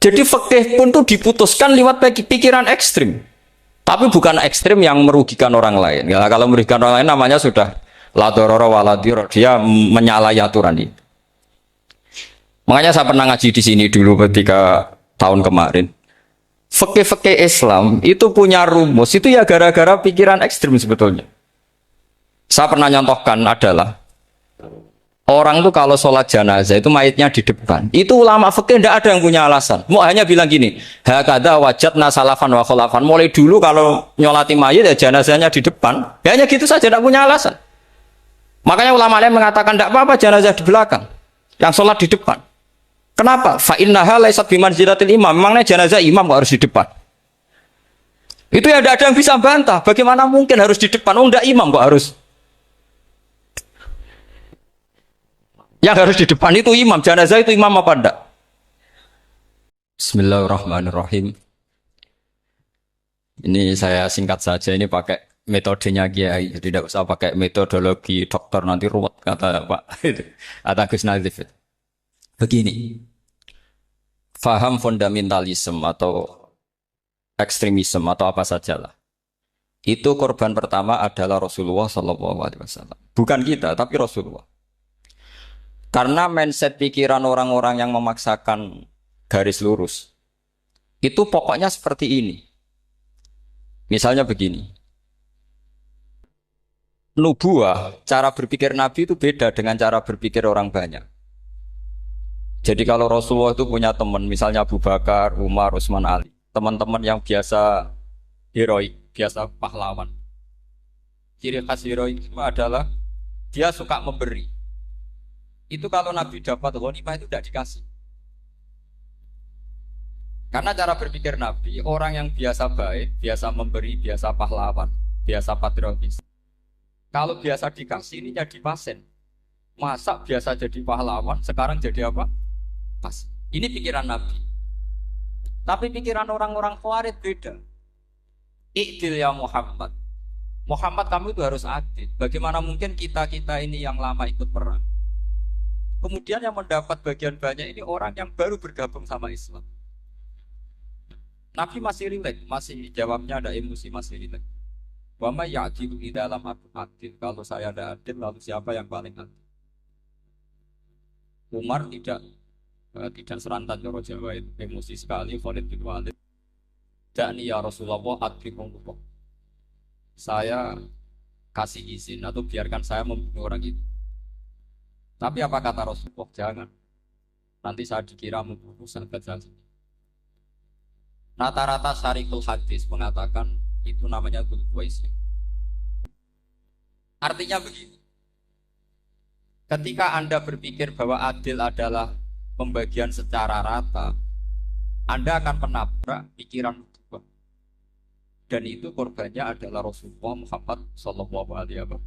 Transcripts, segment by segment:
Jadi fikih pun tuh diputuskan lewat pikiran ekstrim. Tapi bukan ekstrim yang merugikan orang lain. Ya, kalau merugikan orang lain namanya sudah la dororo wala diror. Dia menyalahi aturan ini. Makanya saya pernah ngaji di sini dulu ketika tahun kemarin. Fikih-fikih Islam itu punya rumus. Itu ya gara-gara pikiran ekstrim sebetulnya. Saya pernah nyontohkan adalah orang tuh kalau sholat jenazah itu mayitnya di depan. Itu ulama fikih tidak ada yang punya alasan. Mau hanya bilang gini, hakada wajadna salafan wa kholafan. Mulai dulu kalau nyolati mayit ya jenazahnya di depan. Ya hanya gitu saja, tidak punya alasan. Makanya ulama lain mengatakan tidak apa-apa jenazah di belakang, yang sholat di depan. Kenapa? Fa innaha laysat bimanzilatil imam. Memangnya jenazah imam kok harus di depan? Itu ya tidak ada yang bisa bantah. Bagaimana mungkin harus di depan? Oh, tidak imam kok harus. Yang harus di depan itu imam. Jenazah itu imam apa enggak? Bismillahirrahmanirrahim. Ini saya singkat saja. Ini pakai metodenya Kiai. Jadi tidak usah pakai metodologi dokter nanti ruwet kata Pak. Kata Gus Nazif. Begini, faham fundamentalisme atau ekstremisme atau apa sajalah. Itu korban pertama adalah Rasulullah SAW. Bukan kita, tapi Rasulullah. Karena mindset pikiran orang-orang yang memaksakan garis lurus, itu pokoknya seperti ini. Misalnya begini, nubuah, cara berpikir Nabi itu beda dengan cara berpikir orang banyak. Jadi kalau Rasulullah itu punya teman, misalnya Abu Bakar, Umar, Utsman, Ali, teman-teman yang biasa heroik, biasa pahlawan. Ciri khas heroik itu adalah dia suka memberi. Itu kalau Nabi dapat ghanimah itu tidak dikasih. Karena cara berpikir Nabi, orang yang biasa baik, biasa memberi, biasa pahlawan, biasa patriotis. Kalau biasa dikasih ini jadi pasien. Masa biasa jadi pahlawan, sekarang jadi apa? Pas. Ini pikiran Nabi. Tapi pikiran orang-orang Khawarij beda. I'dil ya Muhammad. Muhammad kamu itu harus adil. Bagaimana mungkin kita-kita ini yang lama ikut perang? Kemudian yang mendapat bagian banyak ini orang yang baru bergabung sama Islam. Nabi masih rileks, masih jawabnya ada emosi, masih rileks. Wa may ya'dilu di dalam adil. Kalau saya ada adil, lalu siapa yang paling adil? Umar tidak serantan Joro Jawa itu emosi sekali. Khalid bin Walid, dakni ya Rasulullah adrikumullah, saya kasih izin atau biarkan saya membunuh orang itu. Tapi apa kata Rasulullah? Jangan, nanti saya dikira membunuh sahabat saya. Rata-rata syarikul hadis mengatakan itu namanya Dzulquwaisy. Artinya begini, ketika Anda berpikir bahwa adil adalah pembagian secara rata, Anda akan menabrak pikiran kedua. Dan itu korbannya adalah Rasulullah Muhammad SAW.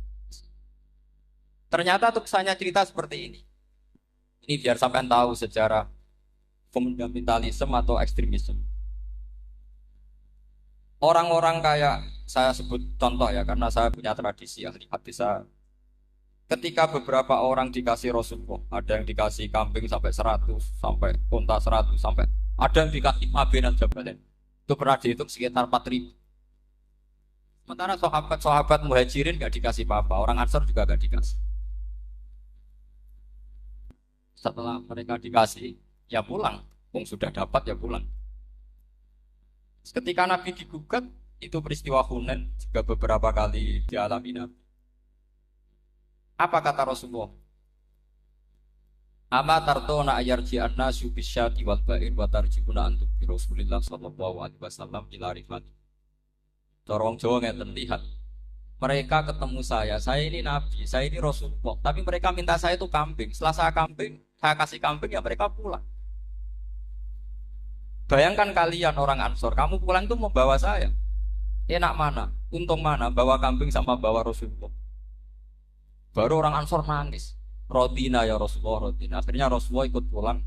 Ternyata tulisannya cerita seperti ini. Ini biar sampai tahu sejarah fundamentalisme atau ekstremisme. Orang-orang kayak saya sebut contoh ya, karena saya punya tradisi ahli hadis. Ketika beberapa orang dikasih Rasulullah, ada yang dikasih kambing sampai 100, sampai unta 100, sampai ada yang dikasih mabenan jabatan. Itu pernah dihitung sekitar 4.000. Sementara sahabat-sahabat muhajirin gak dikasih apa-apa, orang Ansor juga gak dikasih. Setelah mereka dikasih, ya pulang. Sudah dapat ya pulang. Ketika Nabi digugat, itu peristiwa Hunain juga beberapa kali dialami Nabi. Apa kata Rasulullah? Ama tartona ayarji an-nasu bisyati wal ba'ir wa tarjibuna antum bi Rasulillah sallallahu alaihi wasallam ila rifat. Dorong Jawa ngeten lihat. Mereka ketemu saya ini Nabi, saya ini Rasulullah, tapi mereka minta saya itu kambing. Setelah saya kasih kambing ya mereka pulang. Bayangkan kalian orang Ansor, kamu pulang itu membawa saya. Enak mana? Untung mana? Bawa kambing sama bawa Rasulullah. Baru orang Ansor nangis. Rodina ya Rasulullah, Rodina. Akhirnya Rasulullah ikut pulang.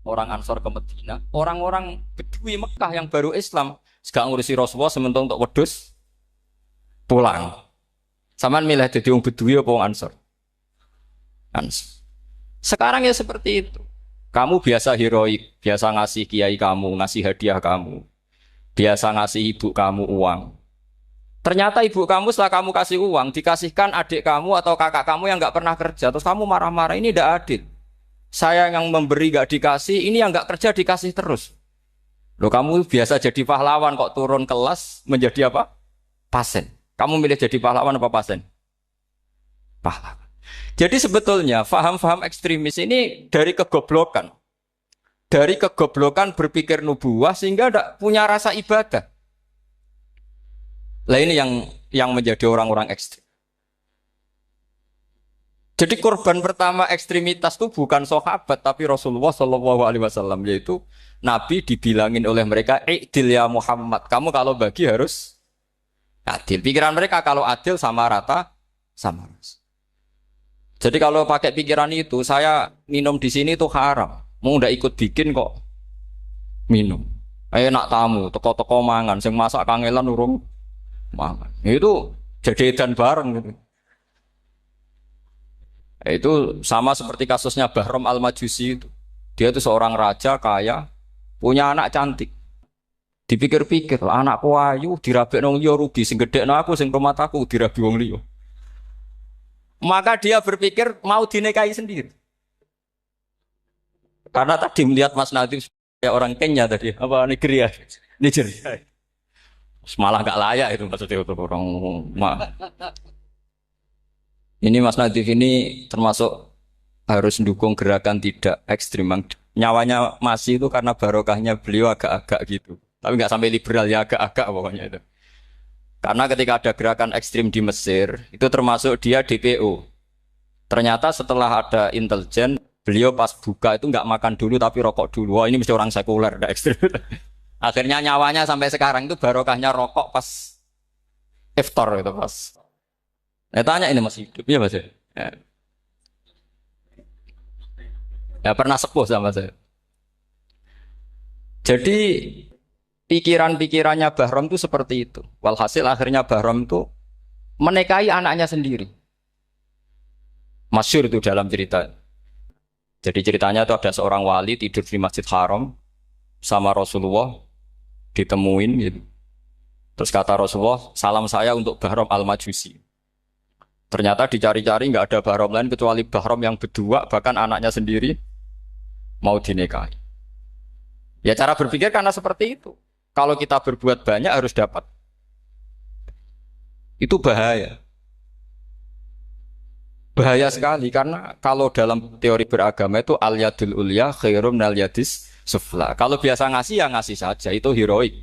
Orang Ansor ke Medina. Orang-orang Bedui Mekah yang baru Islam, gak ngurusi Rasulullah, sementara untuk wedus pulang. Samaan milih jadi orang Bedui apa orang Ansor? Ansor. Sekarang ya seperti itu. Kamu biasa heroik, biasa ngasih kiai kamu, ngasih hadiah kamu, biasa ngasih ibu kamu uang. Ternyata ibu kamu setelah kamu kasih uang, dikasihkan adik kamu atau kakak kamu yang nggak pernah kerja. Terus kamu marah-marah, ini tidak adil. Saya yang memberi nggak dikasih, ini yang nggak kerja dikasih terus. Loh kamu biasa jadi pahlawan kok turun kelas menjadi apa? Pasien. Kamu milih jadi pahlawan apa pasien? Pahlawan. Jadi sebetulnya faham-faham ekstremis ini dari kegoblokan. Dari kegoblokan berpikir nubuah sehingga tidak punya rasa ibadah. Lah ini yang menjadi orang-orang ekstrim. Jadi korban pertama ekstremitas itu bukan sahabat tapi Rasulullah Shallallahu Alaihi Wasallam, yaitu Nabi dibilangin oleh mereka, "I'dil ya Muhammad, kamu kalau bagi harus adil." Pikiran mereka kalau adil sama rata sama. Jadi kalau pakai pikiran itu, saya minum di sini itu haram. Mau ndak ikut bikin kok minum. Enak tamu, toko-toko mangan, sing masak kangelan urung mangan. Itu jadi edan bareng gitu. Itu sama seperti kasusnya Bahram Al-Majusi itu. Dia itu seorang raja kaya, punya anak cantik. Dipikir-pikir, anakku ayu dirabi nang liya rugi, sing gedhekno aku sing rumah aku dirabi wong liya. Maka dia berpikir mau dinikahi sendiri. Karena tadi melihat Mas Nadif kayak orang Kenya tadi, apa Nigeria? Nigeria. Malah nggak layak itu maksudnya untuk orang. Ini Mas Nadif ini termasuk harus mendukung gerakan tidak ekstrim. Nyawanya masih itu karena barokahnya beliau agak-agak gitu. Tapi nggak sampai liberal ya, agak-agak pokoknya itu. Karena ketika ada gerakan ekstrim di Mesir, itu termasuk dia DPO. Ternyata setelah ada intelijen, beliau pas buka itu nggak makan dulu tapi rokok dulu. Wah ini mesti orang sekuler, nggak ekstrim. Akhirnya nyawanya sampai sekarang itu barokahnya rokok pas iftar itu pas. Tanya ini masih hidup ya Mas ya? Ya pernah sepuh sama saya. Jadi pikiran-pikirannya Bahram itu seperti itu. Walhasil akhirnya Bahram itu menikahi anaknya sendiri. Masyhur itu dalam cerita. Jadi ceritanya itu ada seorang wali tidur di Masjid Haram sama Rasulullah, ditemuin gitu. Terus kata Rasulullah, salam saya untuk Bahram Al-Majusi. Ternyata dicari-cari nggak ada Bahram lain kecuali Bahram yang berdua, bahkan anaknya sendiri mau dinikahi. Ya cara berpikir karena seperti itu. Kalau kita berbuat banyak harus dapat. Itu bahaya. Bahaya sekali karena kalau dalam teori beragama itu al-yadul ulya khairum minal yadis sufla. Kalau biasa ngasih ya ngasih saja, itu heroik.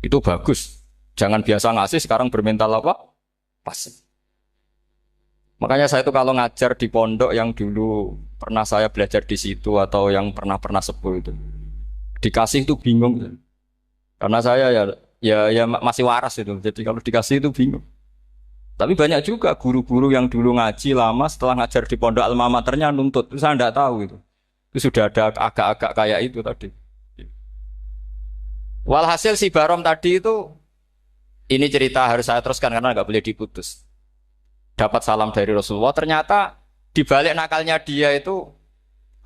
Itu bagus. Jangan biasa ngasih sekarang bermental apa? Pasif. Makanya saya itu kalau ngajar di pondok yang dulu pernah saya belajar di situ atau yang pernah sepuh itu, dikasih itu bingung. Karena saya ya masih waras itu. Jadi kalau dikasih itu bingung. Tapi banyak juga guru-guru yang dulu ngaji lama setelah ngajar di pondok alma maternya nuntut. Itu saya tidak tahu itu. Itu sudah ada agak-agak kayak itu tadi. Walhasil si Bahram tadi itu, ini cerita harus saya teruskan karena nggak boleh diputus. Dapat salam dari Rasulullah, ternyata di balik nakalnya dia itu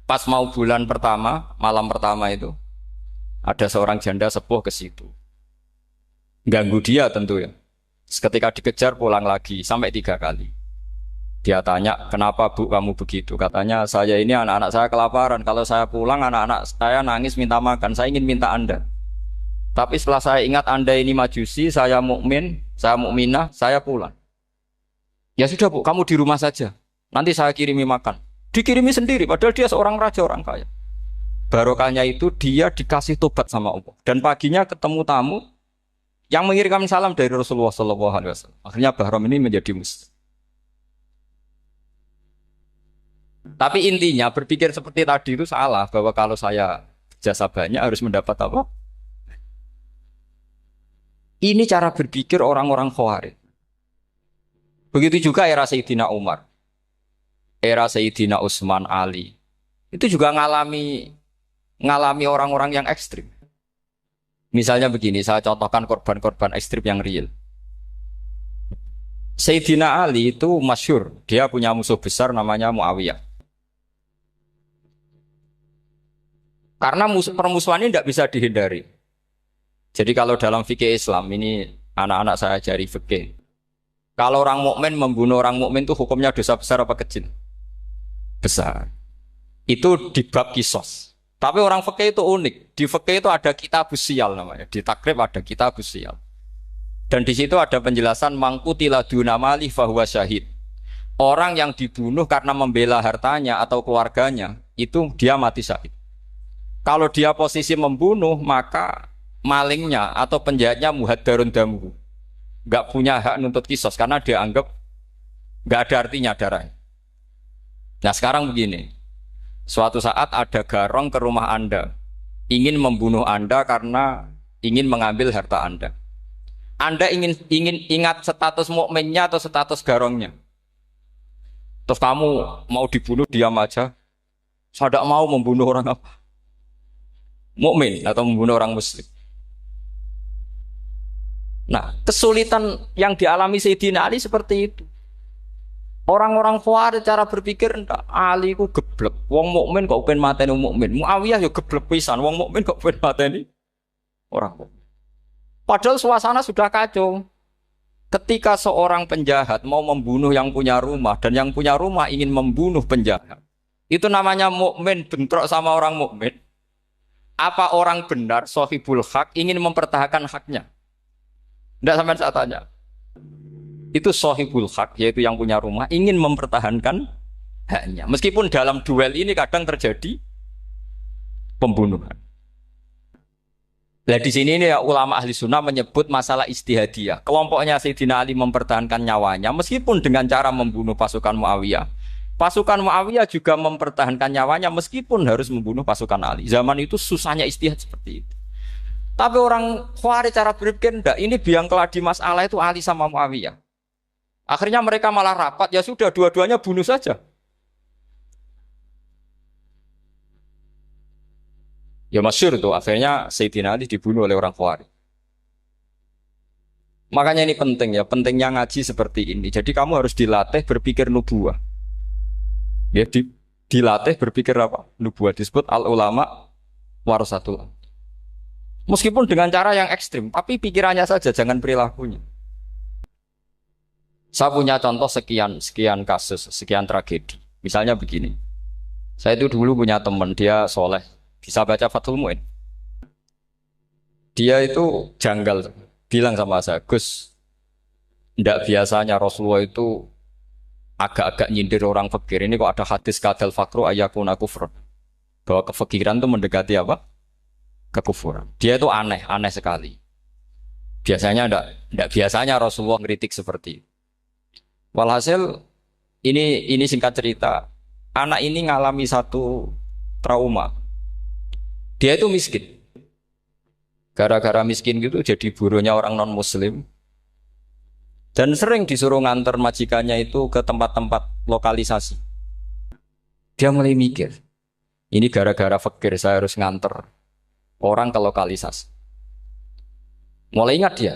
pas mau bulan pertama, malam pertama itu ada seorang janda sepuh ke situ. Ganggu dia tentu ya. Ketika dikejar pulang lagi sampai 3 kali. Dia tanya, kenapa Bu kamu begitu? Katanya, saya ini anak-anak saya kelaparan. Kalau saya pulang anak-anak saya nangis minta makan. Saya ingin minta Anda. Tapi setelah saya ingat Anda ini majusi, saya mukmin, saya mukminah, saya pulang. Ya sudah Bu, kamu di rumah saja. Nanti saya kirimi makan. Dikirimi sendiri, padahal dia seorang raja, orang kaya. Barokahnya itu dia dikasih tobat sama Allah. Dan paginya ketemu tamu yang mengirimkan salam dari Rasulullah SAW. Akhirnya Bahram ini menjadi muslim. Tapi intinya berpikir seperti tadi itu salah. Bahwa kalau saya jasa banyak harus mendapat apa? Ini cara berpikir orang-orang Khawarij. Begitu juga era Sayyidina Umar, era Sayyidina Utsman, Ali. Itu juga ngalami orang-orang yang ekstrim. Misalnya begini, saya contohkan korban-korban ekstrim yang real. Sayyidina Ali itu masyhur, dia punya musuh besar namanya Muawiyah. Karena permusuhan ini tidak bisa dihindari. Jadi kalau dalam fikih Islam ini anak-anak saya ajari fikih. Kalau orang mukmin membunuh orang mukmin itu hukumnya dosa besar apa kecil? Besar. Itu di bab kisos. Tapi orang fikih itu unik. Di fikih itu ada kitabus sial namanya. Di takrib ada kitabus sial. Dan di situ ada penjelasan mangkutila dunamali fahuwa syahid. Orang yang dibunuh karena membela hartanya atau keluarganya, itu dia mati syahid. Kalau dia posisi membunuh, maka malingnya atau penjahatnya muhaddarun damuhu. Nggak punya hak nuntut kisos karena dia anggap nggak ada artinya darahnya. Nah sekarang begini, suatu saat ada garong ke rumah Anda, ingin membunuh Anda karena ingin mengambil harta Anda. Anda ingin ingat status mukminnya atau status garongnya. Terus kamu mau dibunuh diam aja. Saya tidak mau membunuh orang apa? Mukmin atau membunuh orang muslim. Nah, kesulitan yang dialami Sayyidina Ali seperti itu. Orang-orang Khawarij cara berpikir ndak Ali ku geblek. Wong mukmin kok pengen mateni mukmin. Muawiyah yo geblek pisan. Wong mukmin kok pengen mateni orang mukmin. Padahal suasana sudah kacau. Ketika seorang penjahat mau membunuh yang punya rumah dan yang punya rumah ingin membunuh penjahat. Itu namanya mukmin bentrok sama orang mukmin. Apa orang benar sahibul hak ingin mempertahankan haknya? Tidak sampai saya tanya. Itu sahibul hak, yaitu yang punya rumah, ingin mempertahankan haknya. Meskipun dalam duel ini kadang terjadi pembunuhan. Nah di sini ini ya, ulama ahli sunnah menyebut masalah istihadiyah. Kelompoknya Sayyidina Ali mempertahankan nyawanya, meskipun dengan cara membunuh pasukan Muawiyah. Pasukan Muawiyah juga mempertahankan nyawanya, meskipun harus membunuh pasukan Ali. Zaman itu susahnya istihad seperti itu. Tapi orang Khawarij cara berpikir enggak, ini biang keladi masalah itu Ali sama Muawiyah. Akhirnya mereka malah rapat, ya sudah dua-duanya bunuh saja. Ya masyhur tuh, akhirnya Sayyidina Ali dibunuh oleh orang Khawarij. Makanya ini penting ya, pentingnya ngaji seperti ini. Jadi kamu harus dilatih berpikir nubuwah. Ya, dilatih berpikir apa? Nubuwah disebut al-ulama warasatul. Meskipun dengan cara yang ekstrim, tapi pikirannya saja, jangan perilakunya. Saya punya contoh sekian kasus, sekian tragedi. Misalnya begini, saya itu dulu punya teman, dia soleh, bisa baca Fathul Mu'in. Dia itu janggal, bilang sama saya, Gus, tidak biasanya Rasulullah itu agak-agak nyindir orang fakir. Ini kok ada hadis kadal fakru ayakuna kufur, bahwa kefakiran itu mendekati apa? Kekufuran. Dia itu aneh sekali. Biasanya enggak biasanya Rasulullah ngeritik seperti itu. Walhasil ini singkat cerita, anak ini ngalami satu trauma. Dia itu miskin. Gara-gara miskin gitu jadi burunya orang non muslim. Dan sering disuruh nganter majikannya itu ke tempat-tempat lokalisasi. Dia mulai mikir, ini gara-gara fakir saya harus nganter orang ke lokalisasi. Mulai ingat dia,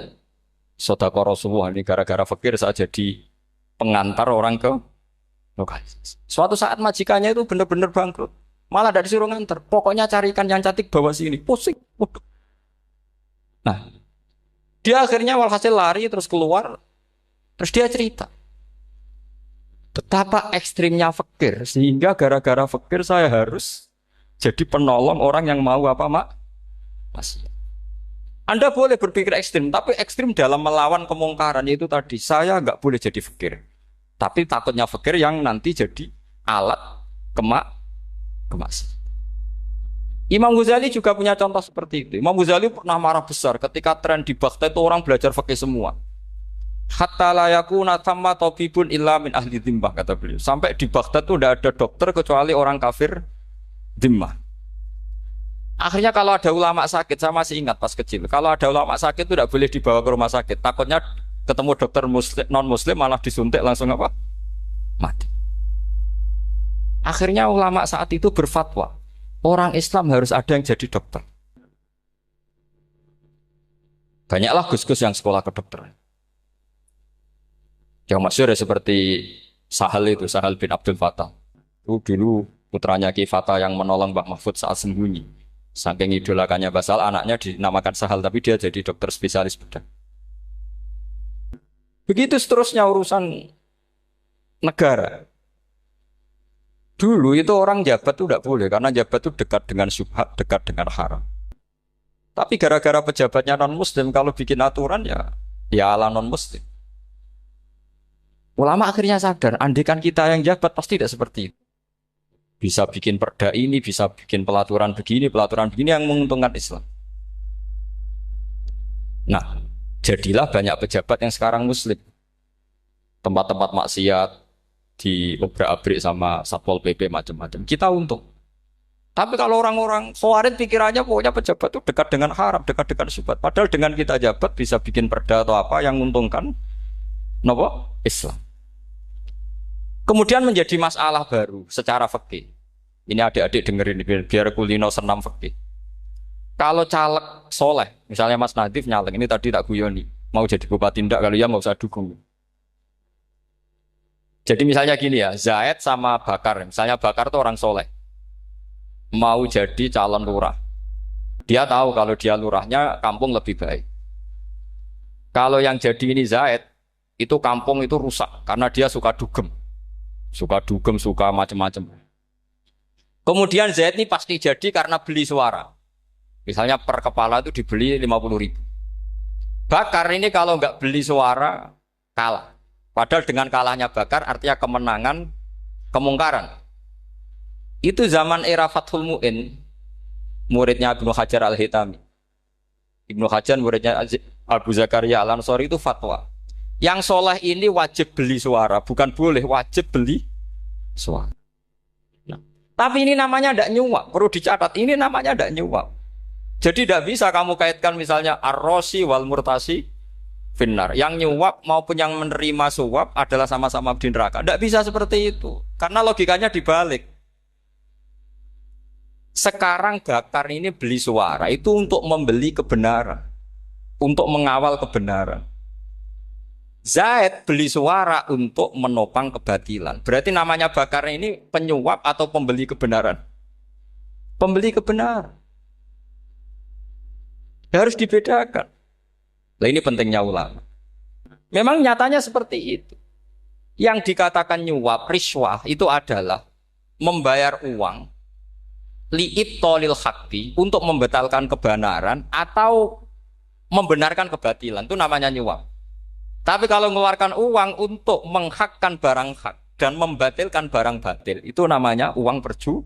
sedekah Rasulullah ini gara-gara fakir saya jadi pengantar orang ke lokalisasi. Suatu saat majikannya itu benar-benar bangkrut. Malah dari disuruh nganter. Pokoknya carikan yang cantik bawa sini. Pusing. Waduh. Nah, dia akhirnya walhasil lari terus keluar. Terus dia cerita. Betapa ekstrimnya fakir. Sehingga gara-gara fakir saya harus jadi penolong orang yang mau apa Mas. Anda boleh berpikir ekstrim, tapi ekstrim dalam melawan kemungkaran itu tadi. Saya nggak boleh jadi fakir. Tapi takutnya fakir yang nanti jadi alat kemas. Imam Ghazali juga punya contoh seperti itu. Imam Ghazali pernah marah besar ketika tren di Baghdad itu orang belajar fikih semua. Hatta la yakuna thamma tabibun illa min ahli dhimmah, kata beliau. Sampai di Baghdad itu tidak ada dokter kecuali orang kafir dhimmah. Akhirnya kalau ada ulama sakit, saya masih ingat pas kecil, kalau ada ulama sakit itu tidak boleh dibawa ke rumah sakit. Takutnya ketemu dokter non muslim malah disuntik langsung apa? Mati. Akhirnya ulama saat itu berfatwa, orang Islam harus ada yang jadi dokter. Banyaklah gus-gus yang sekolah kedokteran. Yang masyhur ya seperti Sahal bin Abdul Fattah. Itu dulu putranya Ki Fattah yang menolong Mbah Mahfud saat sembunyi. Saking idolakannya Basal, anaknya dinamakan Sahal, tapi dia jadi dokter spesialis bedah. Begitu seterusnya urusan negara. Dulu itu orang jabat itu tidak boleh, karena jabat itu dekat dengan syubhat, dekat dengan haram. Tapi gara-gara pejabatnya non-muslim, kalau bikin aturan ya ala non-muslim. Ulama akhirnya sadar, andekan kita yang jabat pasti tidak seperti itu. Bisa bikin perda ini, bisa bikin pelaturan begini yang menguntungkan Islam. Nah, jadilah banyak pejabat yang sekarang muslim. Tempat-tempat maksiat diobrak-abrik sama Satpol PP macam-macam. Kita untung. Tapi kalau orang-orang Khawarij pikirannya pokoknya pejabat itu dekat dengan haram, dekat dengan syubhat. Padahal dengan kita jabat bisa bikin perda atau apa yang menguntungkan Islam. Kemudian menjadi masalah baru secara fikih. Ini adik-adik dengerin biar kulino senam fikih. Kalau caleg soleh, misalnya Mas Nadif nyalek, ini tadi tak guyoni, mau jadi bupati ndak, kalau ya nggak usah dukung. Jadi misalnya gini ya, Zaid sama Bakar, misalnya Bakar itu orang soleh, mau jadi calon lurah. Dia tahu kalau dia lurahnya kampung lebih baik. Kalau yang jadi ini Zaid, itu kampung itu rusak karena dia suka dugem, suka macam-macam. Kemudian Zaid ini pasti jadi karena beli suara. Misalnya per kepala itu dibeli 50.000. Bakar ini kalau nggak beli suara kalah. Padahal dengan kalahnya Bakar artinya kemenangan kemungkaran. Itu zaman era Fathul Mu'in, muridnya Ibnu Hajar Al-Hitami. Ibnu Hajar muridnya Abu Zakaria Al-Ansori itu fatwa. Yang soleh ini wajib beli suara, bukan boleh, wajib beli suara. Nah, tapi ini namanya tidak nyuap, perlu dicatat. Ini namanya tidak nyuap. Jadi tidak bisa kamu kaitkan misalnya ar-rosi wal murtasi finnar. Yang nyuap maupun yang menerima suap adalah sama-sama di neraka. Tidak bisa seperti itu. Karena logikanya dibalik. Sekarang Bakar ini beli suara itu untuk membeli kebenaran. Untuk mengawal kebenaran. Zaid beli suara untuk menopang kebatilan. Berarti namanya Bakar ini penyuap atau pembeli kebenaran? Pembeli kebenaran. Harus dibedakan. Nah, ini pentingnya ulama. Memang nyatanya seperti itu. Yang dikatakan nyuap, riswah itu adalah membayar uang li'ibtolil haqqi untuk membatalkan kebenaran atau membenarkan kebatilan. Itu namanya nyuap. Tapi kalau mengeluarkan uang untuk menghakkan barang hak dan membatalkan barang batil, itu namanya uang perju.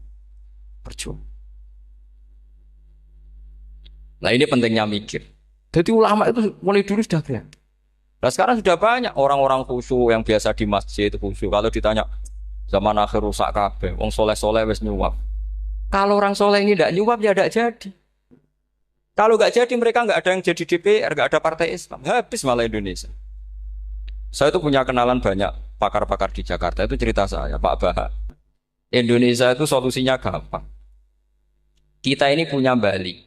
Nah ini pentingnya mikir. Jadi ulama itu mulai dulu sudah kelihatan. Nah sekarang sudah banyak orang-orang khusyuk yang biasa di masjid khusyuk. Kalau ditanya zaman akhir rusak kabeh, wong soleh-soleh wis nyuap. Kalau orang soleh ini tidak nyuap ya tidak jadi. Kalau nggak jadi mereka nggak ada yang jadi DPR, nggak ada partai Islam. Habis malah Indonesia. Saya itu punya kenalan banyak pakar-pakar di Jakarta, itu cerita saya, Pak Baha. Indonesia itu solusinya gampang. Kita ini punya Bali,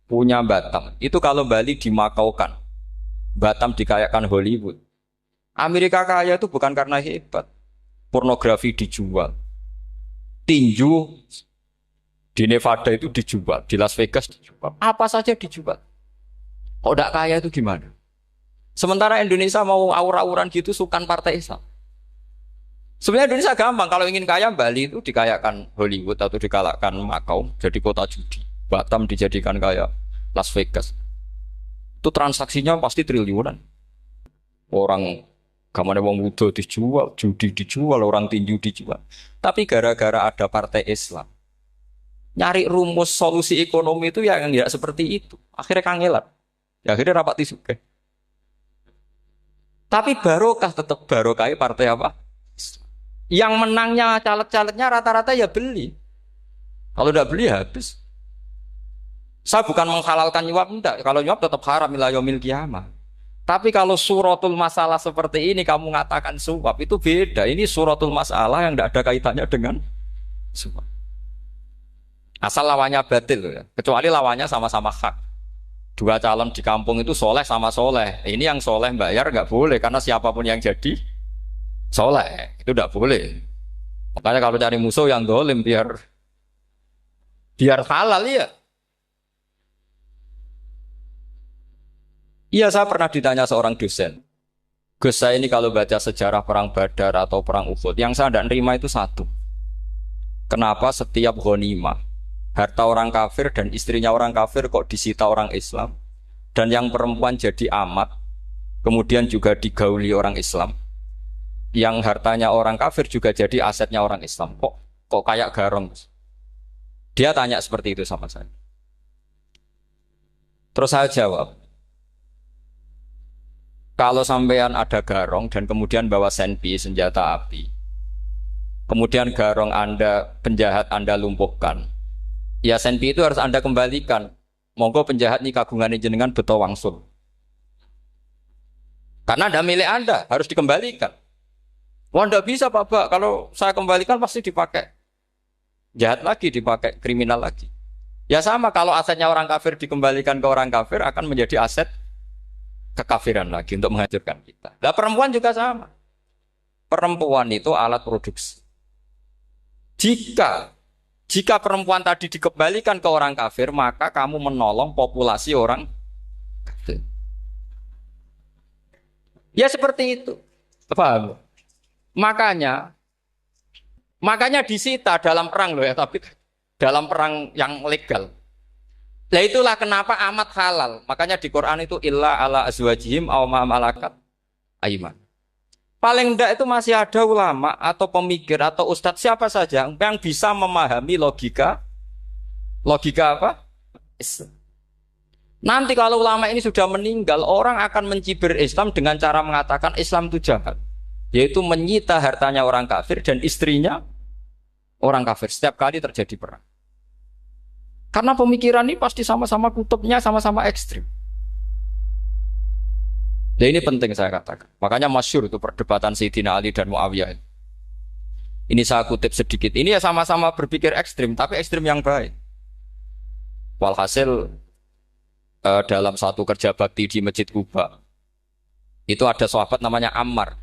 punya Batam. Itu kalau Bali dimakaukan, Batam dikayakan Hollywood. Amerika kaya itu bukan karena hebat. Pornografi dijual. Tinju di Nevada itu dijual, di Las Vegas dijual. Apa saja dijual. Kok tidak kaya itu gimana? Sementara Indonesia mau aur-auran gitu sukan partai Islam. Sebenarnya Indonesia gampang, kalau ingin kaya Bali itu dikayakan Hollywood atau dikayakan Makau jadi kota judi. Batam dijadikan kayak Las Vegas. Itu transaksinya pasti triliunan. Orang gamane wong muda dijual, judi dijual, orang tinju dijual. Tapi gara-gara ada partai Islam, nyari rumus solusi ekonomi itu yang tidak seperti itu. Akhirnya kangelan. Ya akhirnya rapat isuke. Tapi barokah tetap barokah partai apa? Yang menangnya caleg-calegnya rata-rata ya beli. Kalau tidak beli habis. Saya bukan menghalalkan nyuap, enggak. Kalau nyuap tetap haram ila yaumil qiyamah. Tapi kalau suratul masalah seperti ini kamu mengatakan suap, itu beda. Ini suratul masalah yang tidak ada kaitannya dengan suap. Asal lawannya batil ya. Kecuali lawannya sama-sama hak. Dua calon di kampung itu soleh sama soleh. Ini yang soleh bayar nggak boleh karena siapapun yang jadi soleh itu tidak boleh. Makanya kalau cari musuh yang dolim biar halal ya. Iya, saya pernah ditanya seorang dosen. Gus, saya ini kalau baca sejarah perang Badar atau perang Uhud, yang saya tidak nerima itu satu. Kenapa setiap ghanimah, harta orang kafir dan istrinya orang kafir kok disita orang Islam, dan yang perempuan jadi amat, kemudian juga digauli orang Islam, yang hartanya orang kafir juga jadi asetnya orang Islam. Kok kayak garong? Dia tanya seperti itu sama saya. Terus saya jawab, kalau sampean ada garong dan kemudian bawa senpi, senjata api, kemudian garong Anda, penjahat Anda lumpuhkan, ya senpi itu harus Anda kembalikan. Monggo penjahat ini kagungan jenengan beto wangsul. Karena Anda milik Anda, harus dikembalikan. Wah, tidak bisa Pak, kalau saya kembalikan pasti dipakai jahat lagi, dipakai kriminal lagi. Ya sama, kalau asetnya orang kafir dikembalikan ke orang kafir akan menjadi aset kekafiran lagi untuk menghancurkan kita. Nah, perempuan juga sama. Perempuan itu alat produksi. Jika perempuan tadi dikembalikan ke orang kafir, maka kamu menolong populasi orang kafir. Ya seperti itu. Paham? Makanya disita dalam perang loh ya, tapi dalam perang yang legal. Nah itulah kenapa amat halal. Makanya di Quran itu illa ala azwajihim aw ma malakat aiman. Paling enggak itu masih ada ulama atau pemikir atau ustadz siapa saja yang bisa memahami logika apa? Islam. Nanti kalau ulama ini sudah meninggal, orang akan mencibir Islam dengan cara mengatakan Islam itu jahat, yaitu menyita hartanya orang kafir dan istrinya orang kafir setiap kali terjadi perang. Karena pemikiran ini pasti sama-sama kutubnya, sama-sama ekstrim. Nah ini penting saya katakan. Makanya masyhur itu perdebatan Sayyidina Ali dan Muawiyah. Ini saya kutip sedikit. Ini ya sama-sama berpikir ekstrim, tapi ekstrim yang baik. Walhasil dalam satu kerja bakti di Masjid Kuba, itu ada sahabat namanya Ammar.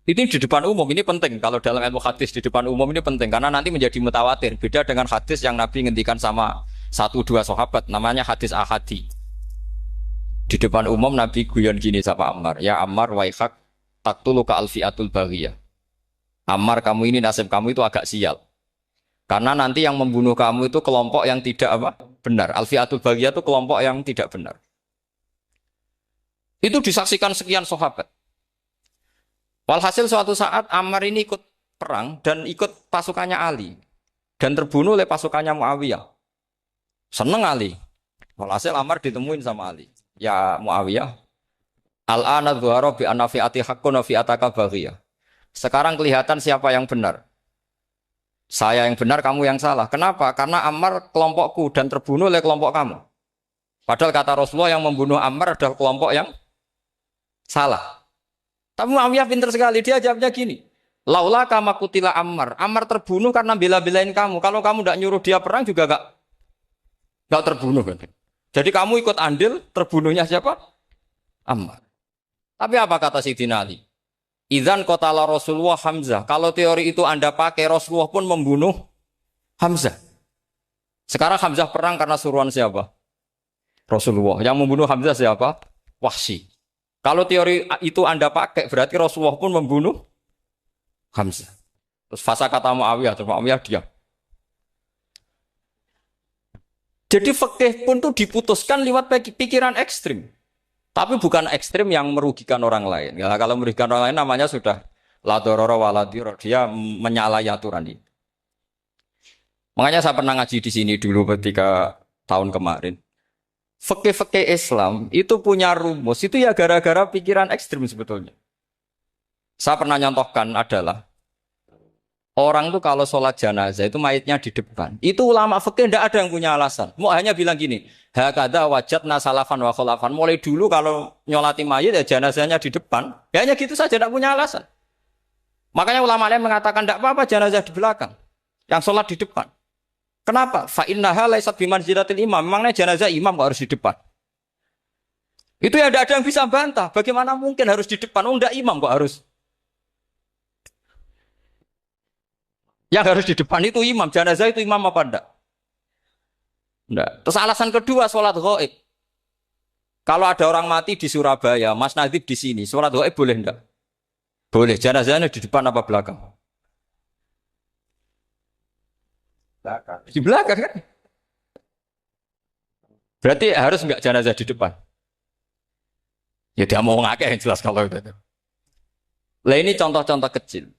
Ini di depan umum, ini penting. Kalau dalam ilmu hadis di depan umum ini penting. Karena nanti menjadi mutawatir. Beda dengan hadis yang Nabi ngendikan sama 1-2 sahabat. Namanya hadis ahadi. Di depan umum Nabi guyon gini sama Ammar. Ya Ammar waihak taktulu ka alfiatul baghiyah. Ammar, kamu ini nasib kamu itu agak sial. Karena nanti yang membunuh kamu itu kelompok yang tidak benar. Alfiatul baghiyah itu kelompok yang tidak benar. Itu disaksikan sekian sahabat. Walhasil suatu saat Ammar ini ikut perang dan ikut pasukannya Ali dan terbunuh oleh pasukannya Muawiyah. Seneng Ali. Walhasil Ammar ditemuin sama Ali. Ya Muawiyah, al-ana dhuhara bi anna fi'ati haqqun wa fi'ataka baghiyah. Sekarang kelihatan siapa yang benar. Saya yang benar, kamu yang salah. Kenapa? Karena Ammar kelompokku dan terbunuh oleh kelompok kamu. Padahal kata Rasulullah yang membunuh Ammar adalah kelompok yang salah. Tapi Muawiyah pintar sekali, dia jawabnya gini. Laula kama kutila Ammar. Ammar terbunuh karena bela-belain kamu. Kalau kamu tidak nyuruh dia perang juga gak terbunuh. Jadi kamu ikut andil, terbunuhnya siapa? Ammar. Tapi apa kata Sayyidina Ali? Idzan qatala Rasulullah Hamzah. Kalau teori itu Anda pakai, Rasulullah pun membunuh Hamzah. Sekarang Hamzah perang karena suruhan siapa? Rasulullah. Yang membunuh Hamzah siapa? Wahsy. Kalau teori itu Anda pakai, berarti Rasulullah pun membunuh Hamzah. Terus fasa kata Muawiyah, terus Muawiyah diam. Jadi fikih pun tuh diputuskan lewat pikiran ekstrim. Tapi bukan ekstrim yang merugikan orang lain. Ya, kalau merugikan orang lain namanya sudah la dororo wa la diror. Dia menyalahi aturan ini. Makanya saya pernah ngaji di sini dulu ketika tahun kemarin. Fikih-fikih Islam itu punya rumus, itu ya gara-gara pikiran ekstrim sebetulnya. Saya pernah nyontohkan adalah orang tuh kalau sholat jenazah itu mayitnya di depan. Itu ulama fikih tidak ada yang punya alasan. Mau hanya bilang gini, hakadha wajadna salafan wa khalafan. Mulai dulu kalau nyolati mayit ya jenazahnya di depan. Ya hanya gitu saja, tidak punya alasan. Makanya ulama lain mengatakan tidak apa-apa jenazah di belakang, yang sholat di depan. Kenapa? Fa innaha laysat bimanzilatil imam. Memangnya jenazah imam kok harus di depan? Itu ya tidak ada yang bisa bantah. Bagaimana mungkin harus di depan? Oh, enggak imam kok harus. Yang harus di depan itu imam. Jenazah itu imam apa enggak? Enggak. Terus alasan kedua sholat ghaib. Kalau ada orang mati di Surabaya, Mas Nadib di sini, sholat gaib boleh enggak? Boleh. Jenazahnya di depan apa belakang? Belakang. Di belakang kan? Berarti harus enggak jenazah di depan? Ya dia mau ngakeh yang jelas kalau itu. Lah ini contoh-contoh kecil.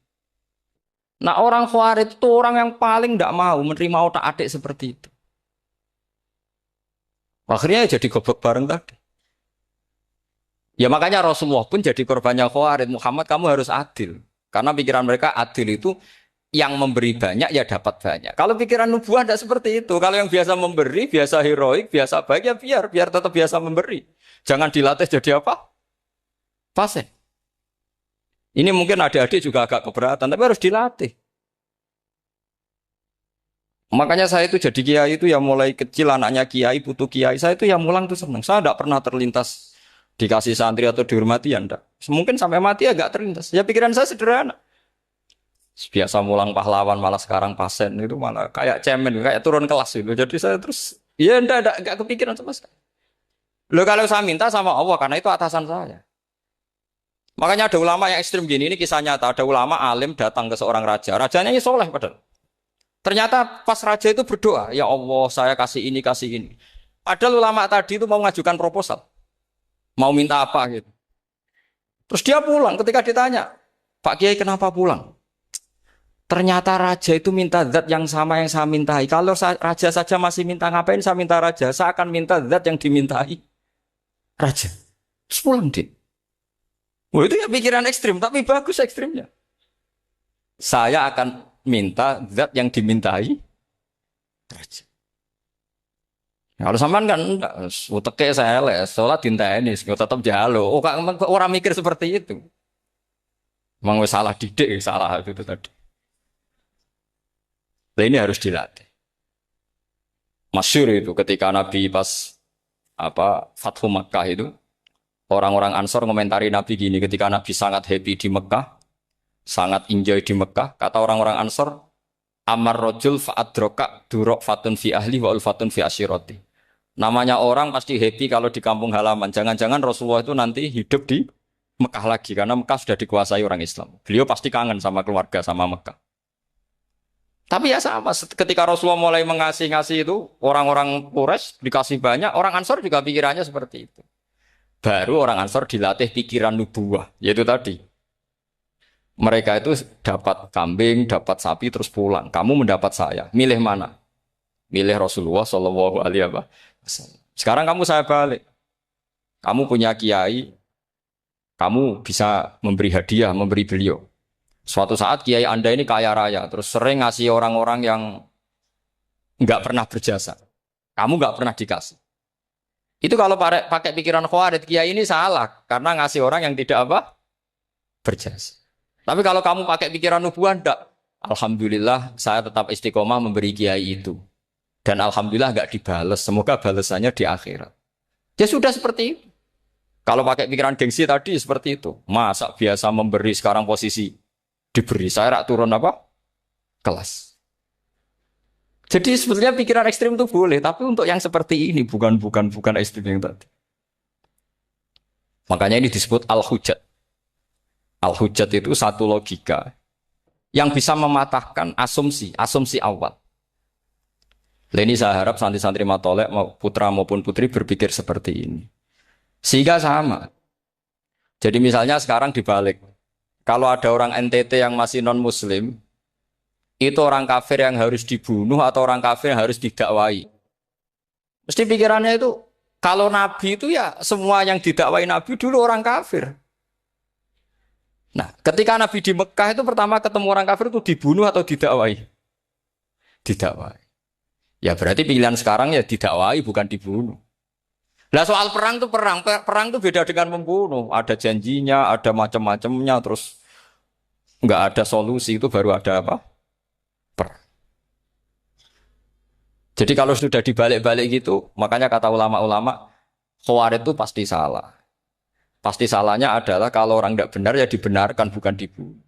Nah orang Khawarij itu orang yang paling tidak mau menerima otak adik seperti itu. Akhirnya jadi goblok bareng tadi. Ya makanya Rasulullah pun jadi korbannya Khawarij. Muhammad kamu harus adil. Karena pikiran mereka adil itu yang memberi banyak ya dapat banyak. Kalau pikiran nubuah tidak seperti itu. Kalau yang biasa memberi, biasa heroik, biasa baik ya biar tetap biasa memberi. Jangan dilatih jadi apa? Fasih. Ini mungkin adik-adik juga agak keberatan, tapi harus dilatih. Makanya saya itu jadi kiai itu ya mulai kecil anaknya kiai, putu kiai. Saya itu ya mulang tuh seneng. Saya tidak pernah terlintas dikasih santri atau dihormati ya enggak. Mungkin sampai mati agak terlintas. Ya pikiran saya sederhana. Biasa mulang pahlawan malah sekarang pasen itu malah kayak cemen, kayak turun kelas itu. Jadi saya terus ya enggak kepikiran sama sekali. Loh kalau saya minta sama Allah karena itu atasan saya. Makanya ada ulama yang ekstrim gini, ini kisah nyata. Ada ulama alim datang ke seorang raja. Rajanya ini soleh padahal. Ternyata pas raja itu berdoa, ya Allah saya kasih ini, kasih ini. Padahal ulama tadi itu mau mengajukan proposal. Mau minta apa gitu. Terus dia pulang ketika ditanya, Pak Kiai kenapa pulang? Ternyata raja itu minta zat yang sama yang saya mintai. Kalau raja saja masih minta ngapain saya minta raja? Saya akan minta zat yang dimintai raja. Terus pulang dia. Wah itu ya pikiran ekstrim, tapi bagus ekstrimnya. Saya akan minta zat yang dimintai raja. Kalau sampean kan uteke saya les, sholat dinteni, tetap jalo. Oh orang mikir seperti itu. Memang salah didik, salah itu tadi. Nah, ini harus dilatih. Masyhur itu ketika Nabi pas Fathu Makkah itu, orang-orang Ansor ngomentari Nabi gini, ketika Nabi sangat happy di Mekah, sangat enjoy di Mekah, kata orang-orang Ansor, amar rojul fa'adroka durok fatun fi ahli wa ulfatun fi asyiroti. Namanya orang pasti happy kalau di kampung halaman. Jangan-jangan Rasulullah itu nanti hidup di Mekah lagi, karena Mekah sudah dikuasai orang Islam. Beliau pasti kangen sama keluarga, sama Mekah. Tapi ya sama, ketika Rasulullah mulai ngasih itu, orang-orang Quraisy dikasih banyak, orang Ansor juga pikirannya seperti itu. Baru orang Ansor dilatih pikiran nubuwah, yaitu tadi. Mereka itu dapat kambing, dapat sapi, terus pulang. Kamu mendapat saya, milih mana? Milih Rasulullah Shallallahu Alaihi Wasallam. Sekarang kamu saya balik. Kamu punya kiai, kamu bisa memberi hadiah, memberi beliau. Suatu saat kiai Anda ini kaya raya, terus sering ngasih orang-orang yang nggak pernah berjasa. Kamu nggak pernah dikasih. Itu kalau pakai pikiran Khawarij, kiai ini salah karena ngasih orang yang tidak berjasa. Tapi kalau kamu pakai pikiran nubuah, enggak. Alhamdulillah saya tetap istiqomah memberi kiai itu. Dan alhamdulillah nggak dibales. Semoga balasannya di akhirat. Ya sudah seperti itu. Kalau pakai pikiran gengsi tadi seperti itu. Masa biasa memberi sekarang posisi diberi, saya rak turun kelas. Jadi sebetulnya pikiran ekstrim itu boleh, tapi untuk yang seperti ini bukan ekstrim yang tadi. Makanya ini disebut al-hujjat. Al-hujjat itu satu logika yang bisa mematahkan asumsi awal. Ini saya harap santri-santri matolek putra maupun putri berpikir seperti ini. Sehingga sama. Jadi misalnya sekarang dibalik. Kalau ada orang NTT yang masih non-muslim, itu orang kafir yang harus dibunuh atau orang kafir yang harus didakwai. Mesti pikirannya itu, kalau Nabi itu ya semua yang didakwai Nabi dulu orang kafir. Nah, ketika Nabi di Mekah itu pertama ketemu orang kafir itu dibunuh atau didakwai? Didakwai. Ya berarti pilihan sekarang ya didakwai bukan dibunuh. Nah soal perang itu perang itu beda dengan membunuh. Ada janjinya, ada macam-macamnya, terus nggak ada solusi itu baru ada apa? Perang. Jadi kalau sudah dibalik-balik gitu, makanya kata ulama-ulama, Khawarij itu pasti salah. Pasti salahnya adalah kalau orang tidak benar ya dibenarkan bukan dibunuh.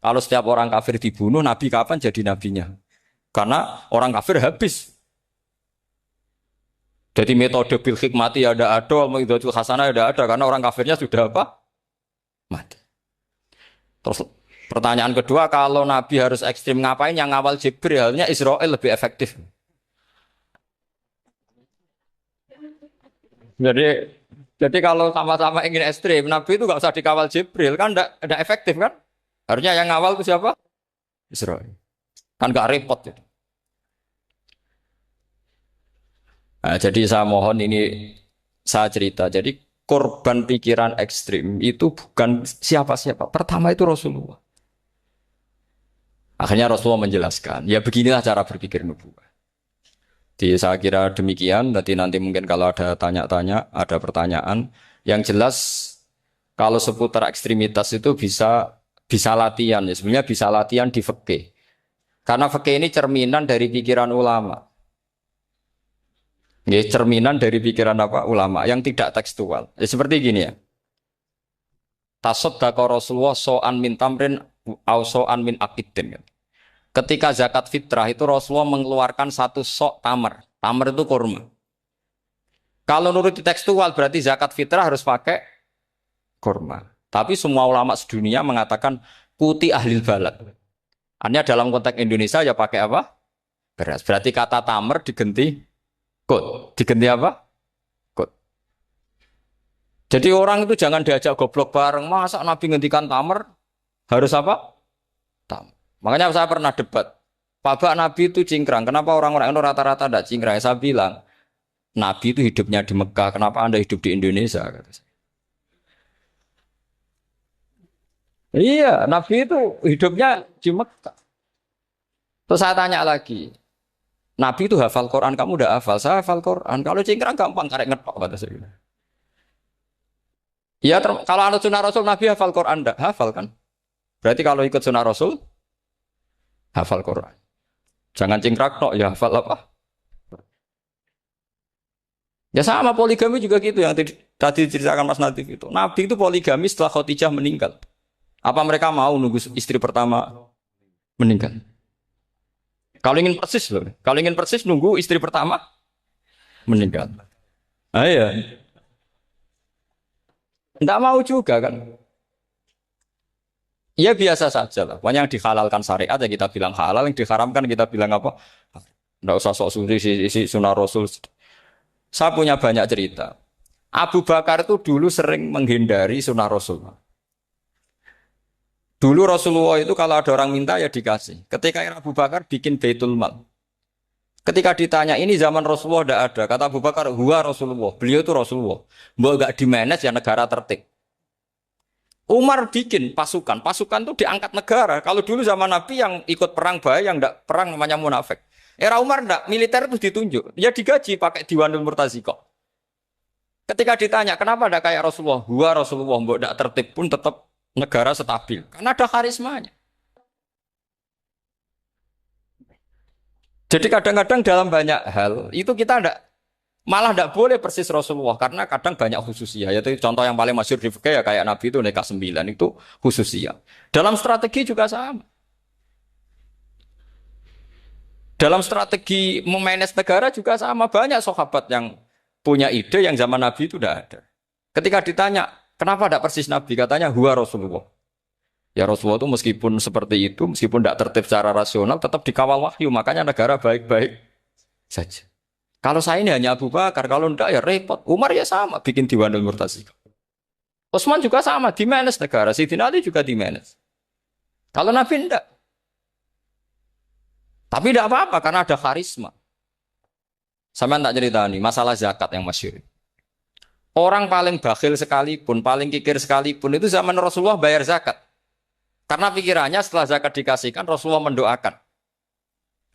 Kalau setiap orang kafir dibunuh, Nabi kapan jadi nabinya? Karena orang kafir habis. Jadi metode bil hikmati ya ada, mau'izatul hasanah ya ada, karena orang kafirnya sudah apa? Mati. Terus pertanyaan kedua, kalau Nabi harus ekstrim ngapain yang ngawal Jibril? Halnya Israel lebih efektif. Jadi jadi kalau sama-sama ingin ekstrim, Nabi itu nggak usah dikawal Jibril, kan enggak efektif kan? Harusnya yang ngawal itu siapa? Israel. Kan nggak repot gitu. Nah, jadi saya mohon ini saya cerita. Jadi korban pikiran ekstrim itu bukan siapa-siapa. Pertama itu Rasulullah. Akhirnya Rasulullah menjelaskan, ya beginilah cara berpikir nubuwah. Jadi saya kira demikian. Nanti mungkin kalau ada tanya-tanya, ada pertanyaan, yang jelas kalau seputar ekstremitas itu bisa latihan. Ya sebenarnya bisa latihan di fikih. Karena fikih ini cerminan dari pikiran ulama. Ya, cerminan dari pikiran apa ulama yang tidak tekstual. Ya, seperti gini ya. Tasaddaqa Rasulullah so'an min tamrin au so'an min akidin. Ketika zakat fitrah itu Rasulullah mengeluarkan satu sok tamar. Tamar itu kurma. Kalau menurut tekstual berarti zakat fitrah harus pakai kurma. Tapi semua ulama sedunia mengatakan kuti ahlil balad. Hanya dalam konteks Indonesia ya pakai apa? Beras. Berarti kata tamar diganti kut. Diganti apa? Kut. Jadi orang itu jangan diajak goblok bareng. Masa Nabi ngendikan tamar harus apa? Tamar. Makanya saya pernah debat. Pak Nabi itu cingkrang. Kenapa orang-orang itu rata-rata tidak cingkrang? Saya bilang, Nabi itu hidupnya di Mekah. Kenapa Anda hidup di Indonesia? Kata saya. Iya, Nabi itu hidupnya di Mekah. Terus saya tanya lagi, Nabi itu hafal Quran, kamu udah hafal? Saya hafal Quran. Kalau cingkrang gampang, karek ngetok kata saya. Ya, kalau anut sunnah Rasul, Nabi hafal Quran enggak? Hafal kan? Berarti kalau ikut sunnah Rasul, hafal Quran. Jangan cingkrak tok, ya hafal apa? Ya sama poligami juga gitu yang tadi diceritakan Mas Natif itu. Nabi itu poligami setelah Khadijah meninggal. Apa mereka mau nunggu istri pertama meninggal? Kalau ingin persis loh. Kalau ingin persis nunggu istri pertama meninggal. Ah iya. Enggak mau juga kan. Ya biasa saja lah. Banyak yang dihalalkan syariat ya kita bilang halal, yang diharamkan kita bilang apa? Enggak usah sok suci isi sunnah Rasul. Saya punya banyak cerita. Abu Bakar itu dulu sering menghindari sunnah Rasul. Dulu Rasulullah itu kalau ada orang minta ya dikasih. Ketika Abu Bakar bikin Baitul Mal. Ketika ditanya ini zaman Rasulullah tidak ada. Kata Abu Bakar, huwa Rasulullah. Beliau itu Rasulullah. Mbak gak dimanage ya negara tertib. Umar bikin pasukan itu diangkat negara. Kalau dulu zaman Nabi yang ikut perang bahaya, yang tidak perang namanya munafik. Era Umar tidak, militer itu ditunjuk. Ya digaji pakai Diwanul Murtaziqah. Ketika ditanya, kenapa tidak kayak Rasulullah? Huwa Rasulullah, mbok tidak tertib pun tetap negara stabil. Karena ada karismanya. Jadi kadang-kadang dalam banyak hal, itu kita malah tidak boleh persis Rasulullah karena kadang banyak khususiyah. Yaitu contoh yang paling masyhur di fikih ya kayak Nabi itu nikah 9 itu khususiyah. Dalam strategi juga sama. Dalam strategi memanage negara juga sama. Banyak sahabat yang punya ide yang zaman Nabi itu tidak ada. Ketika ditanya, kenapa tidak persis Nabi? Katanya huwa Rasulullah. Ya Rasulullah itu meskipun seperti itu, meskipun tidak tertib secara rasional, tetap dikawal wahyu. Makanya negara baik-baik saja. Kalau saya ini hanya Abu Bakar, kalau enggak ya repot. Umar ya sama, bikin Diwanul Murtaziqah. Utsman juga sama, di-manage negara. Sayyidina Ali juga di-manage. Kalau Nabi enggak. Tapi enggak apa-apa, karena ada karisma. Sama tak cerita nih, masalah zakat yang masyhur. Orang paling bakhil sekalipun, paling kikir sekalipun, itu zaman Rasulullah bayar zakat. Karena pikirannya setelah zakat dikasihkan, Rasulullah mendoakan.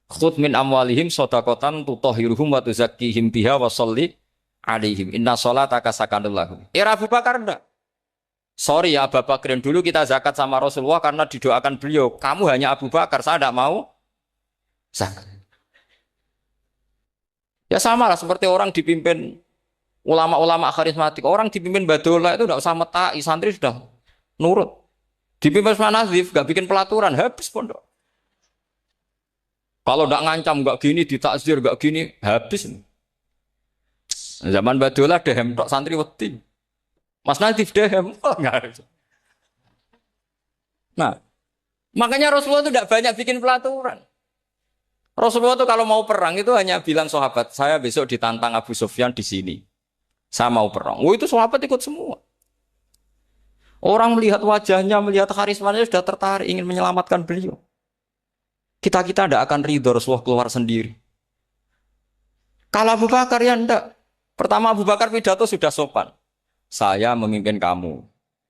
Khudh min amwalihim shadaqatan tutahhiruhum wa tuzakkihim biha wa sholli alaihim inna sholataka sakanul lahum. Era Abu Bakar enggak. Sorry ya Abu Bakar, dulu kita zakat sama Rasulullah karena didoakan beliau. Kamu hanya Abu Bakar, saya tidak mau zakat. Ya sama lah seperti orang dipimpin ulama-ulama karismatik. Orang dipimpin Badola itu tidak usah metai, santri sudah nurut. Dipimpin Manazif, gak bikin pelaturan, habis pondok. Kalau tidak ngancam, gak gini, ditakzir, gak gini, habis. Zaman Badola dehem tok santri wedi. Mas Nadif dehem. Oh, enggak. Nah, makanya Rasulullah itu tidak banyak bikin pelaturan. Rasulullah itu kalau mau perang itu hanya bilang sahabat, saya besok ditantang Abu Sufyan di sini. Saya mau perang. Oh itu sahabat ikut semua. Orang melihat wajahnya, melihat karismanya sudah tertarik ingin menyelamatkan beliau. Kita tidak akan ridho Rasulullah keluar sendiri. Kalau Abu Bakar ya enggak. Pertama Abu Bakar pidato sudah sopan. Saya memimpin kamu.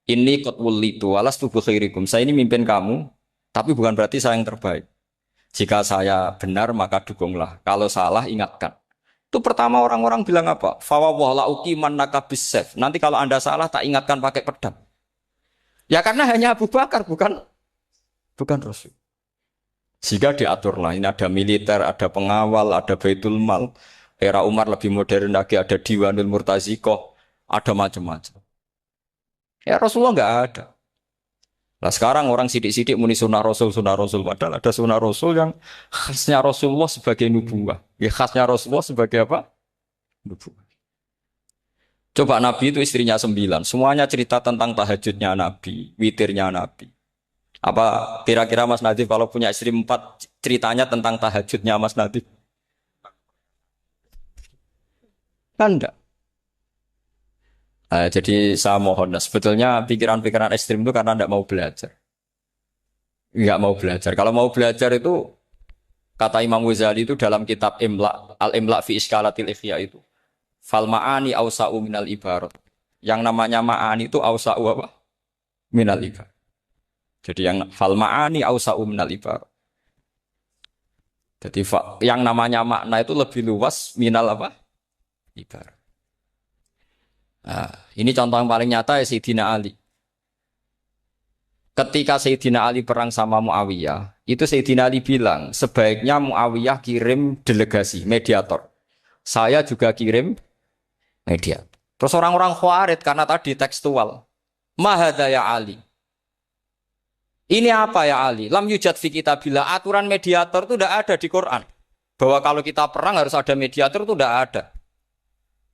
Ini qatwul litu walas tubuh khairikum. Saya ini memimpin kamu, tapi bukan berarti saya yang terbaik. Jika saya benar maka dukunglah. Kalau salah ingatkan. Itu pertama orang-orang bilang apa? Fawwala uqiman nakabisef. Nanti kalau Anda salah tak ingatkan pakai pedang. Ya karena hanya Abu Bakar bukan Rasul. Sehingga diaturlah ini ada militer, ada pengawal, ada Baitul Mal. Era Umar lebih modern lagi ada Diwanul Murtazikoh, ada macam-macam. Ya Rasulullah enggak ada. Nah sekarang orang sidik-sidik muni sunnah Rasul. Padahal ada sunnah Rasul yang khasnya Rasulullah sebagai nubuwah. Ya, khasnya Rasulullah sebagai apa? Nubuwah. Coba Nabi itu istrinya 9. Semuanya cerita tentang tahajudnya Nabi, witirnya Nabi. Apa kira-kira Mas Nadif kalau punya istri 4 ceritanya tentang tahajudnya Mas Nadif? Kan enggak. Jadi saya mohon, sebetulnya pikiran-pikiran ekstrim itu karena tidak mau belajar. Enggak mau belajar. Kalau mau belajar itu, kata Imam Ghazali itu dalam kitab Imla, Al-Imla fi Iskalatil Ikhya itu. Fal ma'ani awsa'u minal ibarat. Yang namanya ma'ani itu awsa'u apa? Minal ibarat. Jadi yang fal ma'ani awsa'u minal ibarat. Jadi yang namanya makna itu lebih luas minal apa? Ibarat. Nah, ini contoh yang paling nyata ya Sayyidina Ali. Ketika Sayyidina Ali perang sama Muawiyah, itu Sayyidina Ali bilang, sebaiknya Muawiyah kirim delegasi, mediator. Saya juga kirim mediator. Terus orang-orang Khawarij karena tadi tekstual. Mahadha ya Ali. Ini apa ya Ali? Lam yujad fi kitabillah. Aturan mediator itu tidak ada di Quran. Bahwa kalau kita perang harus ada mediator itu tidak ada.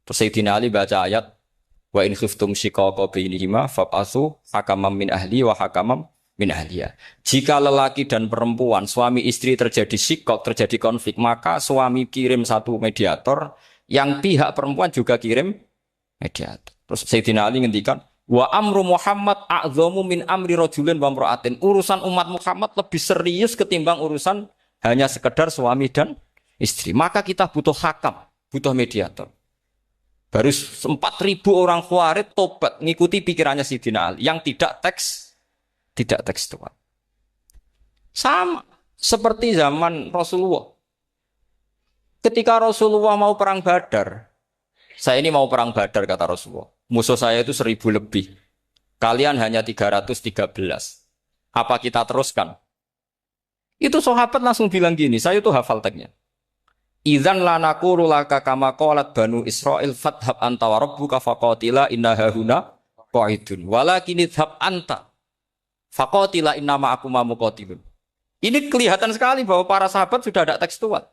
Terus Sayyidina Ali baca ayat wa in khiftum shiqaqa bainihima fab'atsu hakaman min ahli wa hakaman min ahliya. Jika lelaki dan perempuan, suami istri terjadi shiqaq, terjadi konflik, maka suami kirim satu mediator, yang pihak perempuan juga kirim mediator. Terus Sayyidina Ali ngendikan, wa amru Muhammad a'dhamu min amri rajulin wa imra'atin. Urusan umat Muhammad lebih serius ketimbang urusan hanya sekedar suami dan istri. Maka kita butuh hakam, butuh mediator. Baru 4.000 orang Khawarij tobat ngikuti pikirannya Sayyidina Ali yang tidak tekstual. Sama seperti zaman Rasulullah. Ketika Rasulullah mau perang Badar, saya ini mau perang Badar kata Rasulullah. Musuh saya itu 1.000 lebih. Kalian hanya 313. Apa kita teruskan? Itu sahabat langsung bilang gini, saya itu hafal teksnya. Idzan lanaqulu laka kama qalat banu Israil fathab anta wa rabbuka faqatila inna hahuna qa'idun walakin idhab anta faqatila inna ma'akum muqatilun. Ini kelihatan sekali bahwa para sahabat sudah ada tekstual.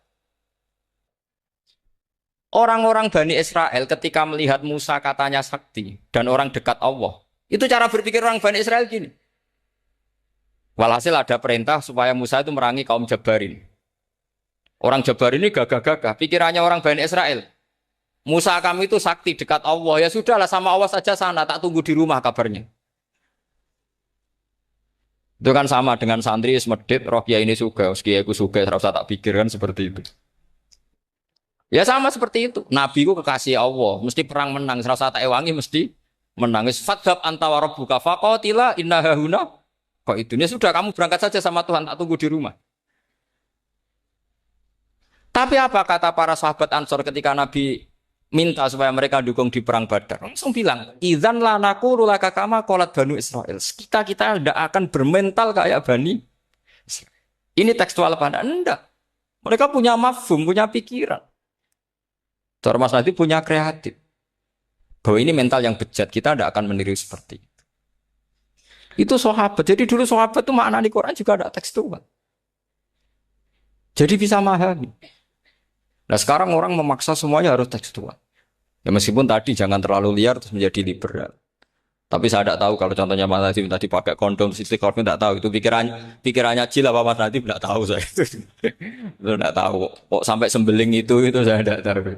Orang-orang Bani Israel ketika melihat Musa katanya sakti dan orang dekat Allah, itu cara berpikir orang Bani Israel gini. Walhasil ada perintah supaya Musa itu merangi kaum Jabarin. Orang Jabar ini gagah-gagah, pikirannya orang Bani Israel. Musa kami itu sakti dekat Allah, ya sudahlah sama Allah saja sana, tak tunggu di rumah kabarnya. Itu kan sama dengan santri semedit, roh kiai ini suga, kiai aku suga, serasa tak pikirkan seperti itu. Ya sama seperti itu. Nabi ku kekasih Allah, mesti perang menang, serasa tak ewangi mesti menang. Fadhab anta wa rabbuka faqatila inna hahuna qa'idun. Ya sudah kamu berangkat saja sama Tuhan, tak tunggu di rumah. Tapi apa kata para sahabat Ansor ketika Nabi minta supaya mereka dukung di perang Badar? Langsung bilang, idzan lanaqulu laka kama qalat banu Israil. Kita tidak akan bermental kayak Bani Israil. Ini tekstual apa enggak? Mereka punya mafhum, punya pikiran. Cara Mas Nadi punya kreatif. Bahwa ini mental yang bejat, kita tidak akan meniru seperti itu. Itu sahabat. Jadi dulu sahabat itu makna di Quran juga ada tekstual. Jadi bisa memahami. Nah sekarang orang memaksa semuanya harus tekstual. Ya meskipun tadi jangan terlalu liar terus menjadi liberal. Tapi saya tidak tahu kalau contohnya Mas Nadiem tadi pakai kondom, istiqomah tidak tahu itu pikirannya Jil apa Mas Nadiem tidak tahu saya itu. Itu tidak tahu. Kok sampai sembeling itu saya tidak tahu.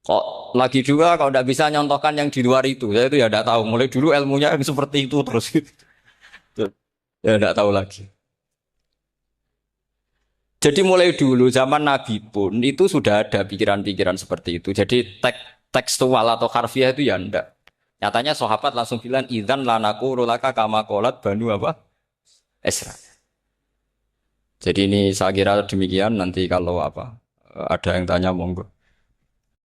Kok lagi juga kalau tidak bisa nyontohkan yang di luar itu, saya itu ya tidak tahu. Mulai dulu ilmunya yang seperti itu terus gitu. Ya tidak tahu lagi. Jadi mulai dulu zaman Nabi pun itu sudah ada pikiran-pikiran seperti itu. Jadi tekstual atau harfiah itu ya enggak. Nyatanya sahabat langsung bilang idzan lanaku rulaka kama qalat banu apa? Esra. Jadi ini saya kira demikian nanti kalau apa ada yang tanya monggo.